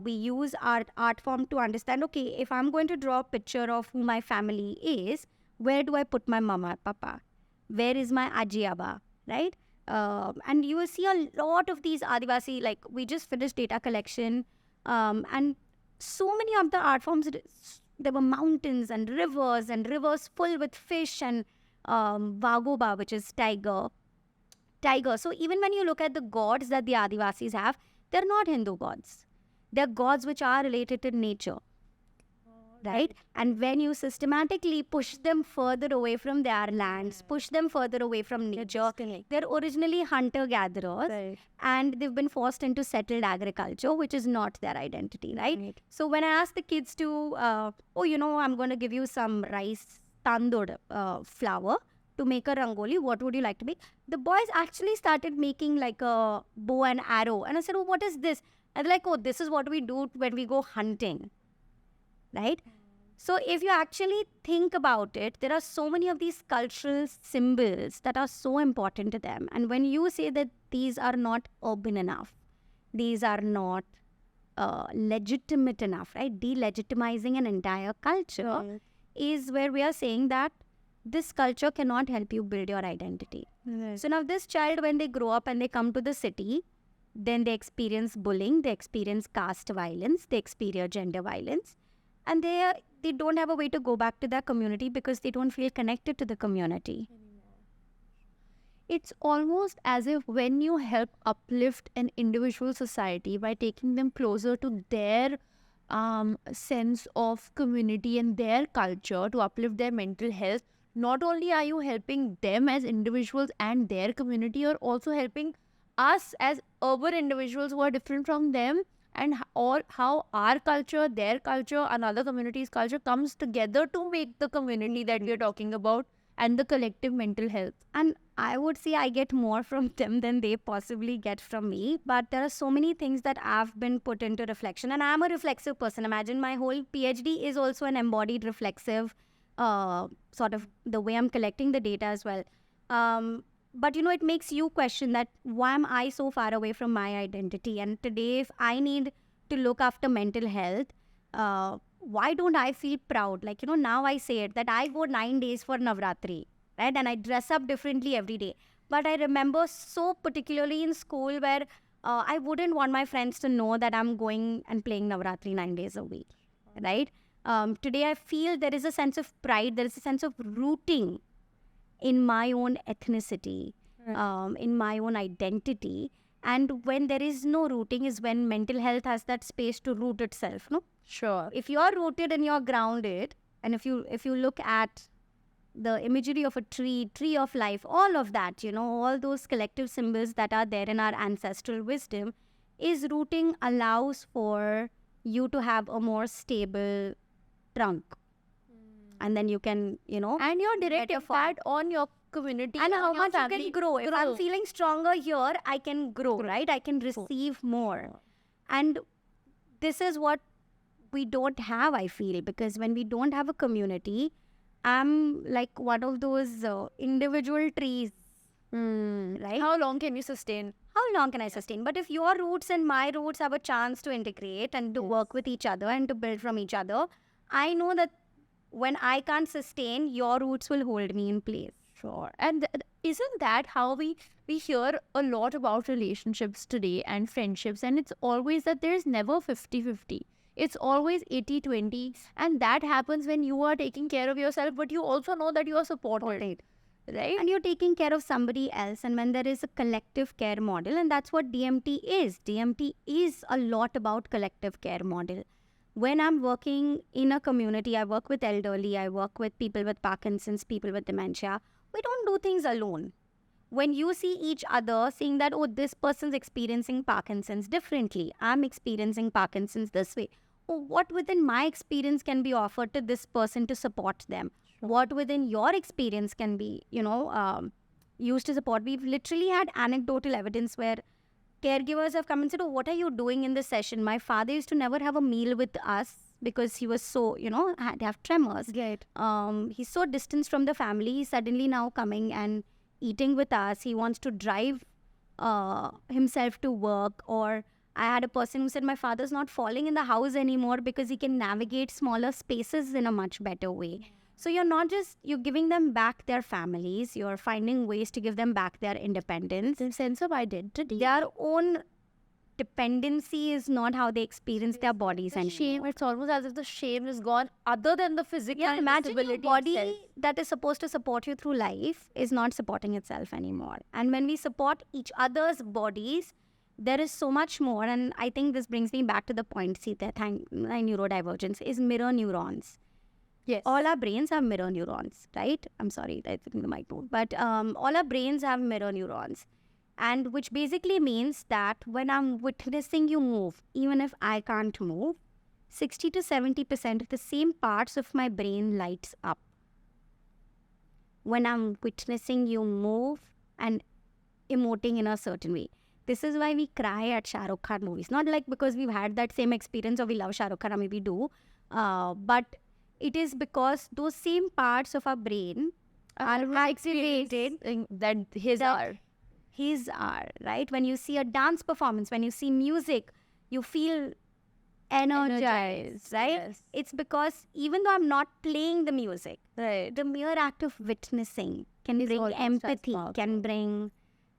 We use art form to understand, okay, if I'm going to draw a picture of who my family is, where do I put my mama, papa? Where is my aji abba, right? And you will see a lot of these Adivasi, like we just finished data collection, and so many of the art forms, there were mountains and rivers full with fish and Vagoba, which is tiger. So even when you look at the gods that the Adivasis have, they're not Hindu gods. They're gods which are related to nature, right? And when you systematically push them further away from their lands, push them further away from nature, they're originally hunter-gatherers, Right. and they've been forced into settled agriculture, which is not their identity, right? So when I ask the kids to, I'm going to give you some rice tandoor flour to make a rangoli, what would you like to make? The boys actually started making like a bow and arrow. And I said, oh, what is this? And they're like, oh, this is what we do when we go hunting, right? So if you actually think about it, there are so many of these cultural symbols that are so important to them. And when you say that these are not urban enough, these are not legitimate enough, right? Delegitimizing an entire culture is where we are saying that this culture cannot help you build your identity. So now this child, when they grow up and they come to the city, then they experience bullying, they experience caste violence, they experience gender violence, and they don't have a way to go back to their community because they don't feel connected to the community. It's almost as if when you help uplift an individual society by taking them closer to their sense of community and their culture, to uplift their mental health, not only are you helping them as individuals and their community, you're also helping us as urban individuals who are different from them, and how our culture, their culture, another community's culture comes together to make the community that we're talking about and the collective mental health. And I would say I get more from them than they possibly get from me. But there are so many things that I've been put into reflection. And I'm a reflexive person. Imagine my whole PhD is also an embodied reflexive sort of the way I'm collecting the data as well. But, it makes you question that why am I so far away from my identity? And today, if I need to look after mental health, why don't I feel proud? Like, now I say it, that I go 9 days for Navratri, right? And I dress up differently every day. But I remember so particularly in school where I wouldn't want my friends to know that I'm going and playing Navratri 9 days a week, right? Today, I feel there is a sense of pride, there is a sense of rooting in my own ethnicity, in my own identity. And when there is no rooting is when mental health has that space to root itself, no? Sure. If you're rooted and you're grounded, and if you look at the imagery of a tree of life, all of that, all those collective symbols that are there in our ancestral wisdom, is rooting allows for you to have a more stable trunk. And then you can, and your direct impact on your community and how your much you family can grow. If I'm feeling stronger here, I can grow, right? I can receive more. And this is what we don't have, I feel, because when we don't have a community, I'm like one of those individual trees, right? How long can you sustain? How long can I sustain? But if your roots and my roots have a chance to integrate and to work with each other and to build from each other, I know that when I can't sustain, your roots will hold me in place. Sure. And isn't that how we hear a lot about relationships today and friendships, and it's always that there's never 50-50. It's always 80-20, and that happens when you are taking care of yourself, but you also know that you are supported, right? And you're taking care of somebody else, and when there is a collective care model, and that's what DMT is. DMT is a lot about collective care model. When I'm working in a community, I work with elderly, I work with people with Parkinsons, people with dementia. We don't do things alone. When you see each other, seeing that, oh, this person's experiencing Parkinson's differently. I'm experiencing Parkinson's this way. Oh, what within my experience can be offered to this person to support them? Sure. What within your experience can be, used to support? We've literally had anecdotal evidence where caregivers have come and said, oh, what are you doing in this session? My father used to never have a meal with us because he was so, had to have tremors. Right. He's so distanced from the family. He's suddenly now coming and eating with us. He wants to drive himself to work. Or I had a person who said, my father's not falling in the house anymore because he can navigate smaller spaces in a much better way. So you're giving them back their families. You're finding ways to give them back their independence. The sense of identity. Their own dependency is not how they experience their bodies The anymore. shame, it's almost as if the shame is gone other than the physical Imagine your disability body itself. that is supposed to support you through life is not supporting itself anymore. And when we support each other's bodies, there is so much more. And I think this brings me back to the point, Sita, my neurodivergence is mirror neurons. Yes. All our brains have mirror neurons, right? I'm sorry, I think the mic moved. But all our brains have mirror neurons. And which basically means that when I'm witnessing you move, even if I can't move, 60 to 70% of the same parts of my brain lights up. When I'm witnessing you move and emoting in a certain way. This is why we cry at Shah Rukh Khan movies. Not like because we've had that same experience or we love Shah Rukh Khan, maybe we do. But it is because those same parts of our brain are activated. That his are. His are, right? When you see a dance performance, when you see music, you feel energized, right? Yes. It's because even though I'm not playing the music, Right. the mere act of witnessing can Is bring almost as empathy, powerful. can bring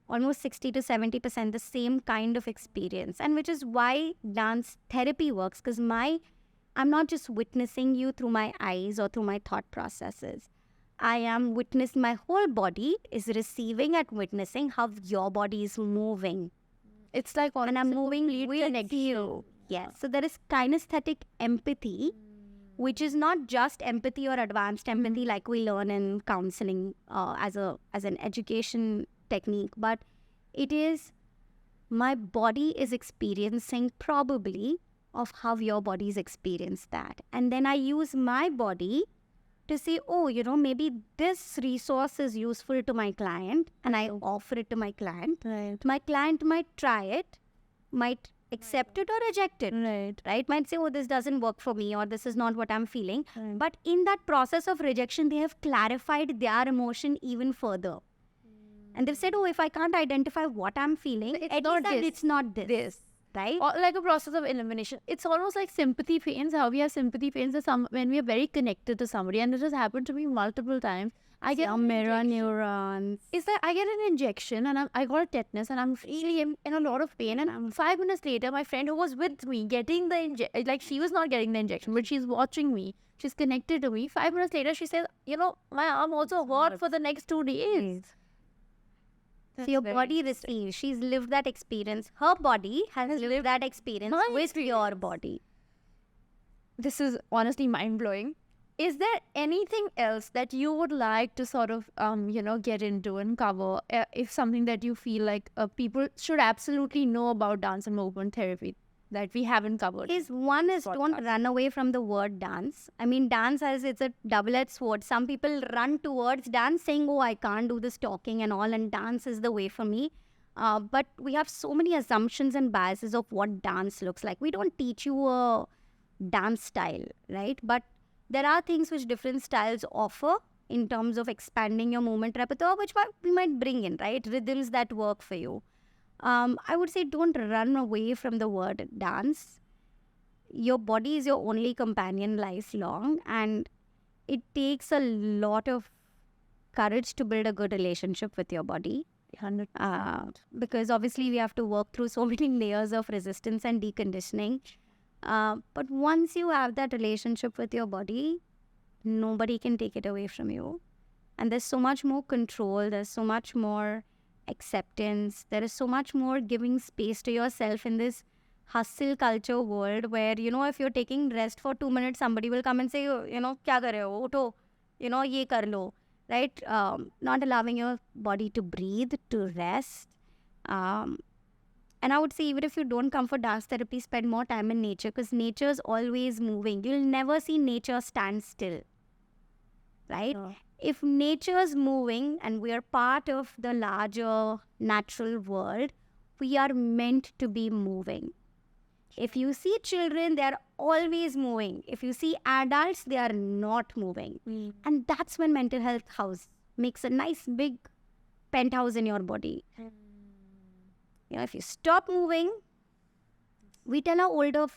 almost 60 to 70% the same kind of experience. And which is why dance therapy works, because I'm not just witnessing you through my eyes or through my thought processes. I am witnessing, my whole body is receiving and witnessing how your body is moving. It's like And I'm almost a moving complete with connection. you. Yes. So there is kinesthetic empathy, which is not just empathy or advanced empathy like we learn in counseling as an education technique, but it is my body is experiencing probably of how your body's experienced that. And then I use my body to say, oh, maybe this resource is useful to my client and I offer it to my client. Right. My client might try it, might accept it or reject it. Right. Might say, oh, this doesn't work for me or this is not what I'm feeling. Right. But in that process of rejection, they have clarified their emotion even further. And they've said, oh, if I can't identify what I'm feeling, It's at not least that this. it's not this. Right? Or like a process of elimination. It's almost like sympathy pains. How we have sympathy pains is when we are very connected to somebody, and it has happened to me multiple times. I get an mirror injection. neurons. Is that I get an injection and I got a tetanus and I'm really in a lot of pain, and 5 minutes later my friend who was with me getting the injection, like she was not getting the injection but she's watching me, she's connected to me. 5 minutes later she says, my arm also hurt for the next 2 days. So your body receives. She's lived that experience. Her body has lived that experience my with your body. This is honestly mind-blowing. Is there anything else that you would like to sort of, get into and cover, if something that you feel like people should absolutely know about dance and movement therapy that we haven't covered? One is don't run away from the word dance. I mean, dance it's a double-edged sword. Some people run towards dance saying, oh, I can't do this talking and all, and dance is the way for me. But we have so many assumptions and biases of what dance looks like. We don't teach you a dance style, right? But there are things which different styles offer in terms of expanding your movement repertoire, which we might bring in, right? Rhythms that work for you. I would say don't run away from the word dance. Your body is your only companion lifelong, and it takes a lot of courage to build a good relationship with your body. 100%. Because obviously we have to work through so many layers of resistance and deconditioning. But once you have that relationship with your body, nobody can take it away from you. And there's so much more control, there's so much more acceptance, there is so much more giving space to yourself in this hustle culture world where, if you're taking rest for 2 minutes, somebody will come and say, kya kar rahe ho? Utho, ye kar lo, right? Not allowing your body to breathe, to rest. And I would say, even if you don't come for dance therapy, spend more time in nature, because nature is always moving. You'll never see nature stand still, right? No. If nature is moving and we are part of the larger natural world, we are meant to be moving. If you see children, they are always moving. If you see adults, they are not moving. And that's when mental health house makes a nice big penthouse in your body. If you stop moving, we tell our older,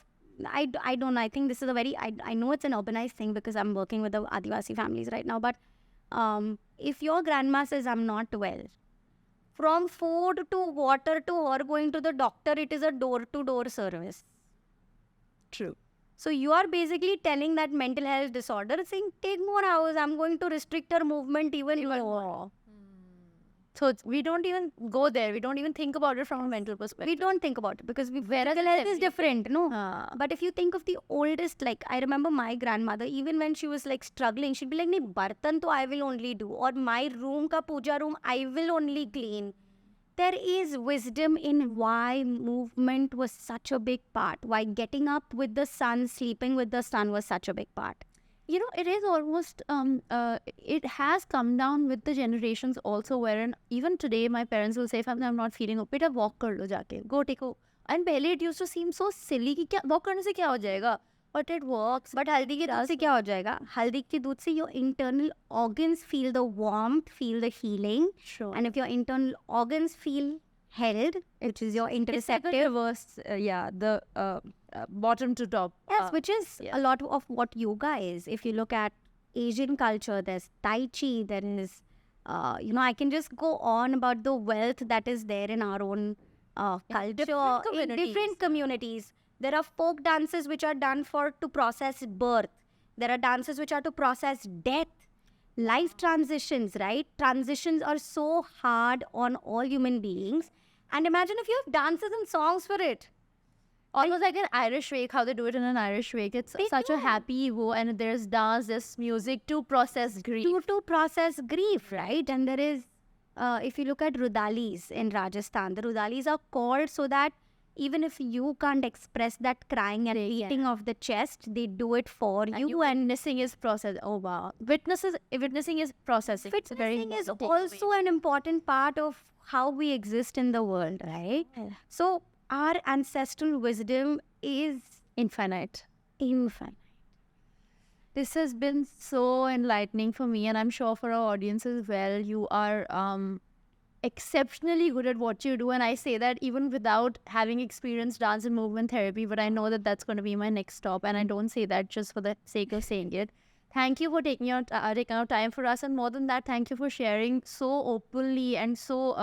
I don't know, I think this is a very, I know it's an urbanized thing because I'm working with the Adivasi families right now, but if your grandma says, I'm not well, from food to water to her going to the doctor, it is a door-to-door service. True. So you are basically telling that mental health disorder, saying, take more hours, I'm going to restrict her movement even more. So we don't even go there. We don't even think about it from a mental perspective. We don't think about it because mental health is different, no? But if you think of the oldest, like I remember my grandmother, even when she was like struggling, she'd be like, "Nee, bartan to I will only do, or my room ka puja room I will only clean." There is wisdom in why movement was such a big part, why getting up with the sun, sleeping with the sun was such a big part. You know, it is almost, it has come down with the generations also, wherein even today my parents will say, if I'm not feeling okay, beta walk kar lo jaake, go take a... And pehle it used to seem so silly, ki kya, walk karne se kya ho jayega? But it works. But haldi ke doodh se kya ho jayega? Haldi ke doodh se your internal organs feel the warmth, feel the healing. Sure. And if your internal organs feel held, which is your interoceptive. It's like a reverse, the bottom to top. Yes, which is a lot of what yoga is. If you look at Asian culture, there's Tai Chi, there is, I can just go on about the wealth that is there in our own culture, in different communities. There are folk dances which are done to process birth. There are dances which are to process death. Life transitions, right? Transitions are so hard on all human beings. And imagine if you have dances and songs for it. Almost like an Irish wake, how they do it in an Irish wake. It's such a happy evo, and there's dance, there's music to process grief. To process grief, right? And there is, if you look at Rudalis in Rajasthan, the Rudalis are called so that even if you can't express that crying and beating of the chest, they do it for you. And witnessing is process. Oh wow, witnessing is processing. Witnessing is also an important part of how we exist in the world, right? Yeah. So our ancestral wisdom is infinite. This has been so enlightening for me, and I'm sure for our audience as well. You are exceptionally good at what you do, and I say that even without having experienced dance and movement therapy, but I know that that's going to be my next stop, and I don't say that just for the sake of saying it. Thank you for taking out time for us, and more than that, thank you for sharing so openly and so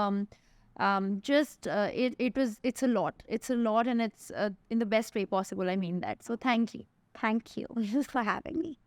it's a lot, and it's in the best way possible. I mean that. So thank you for having me.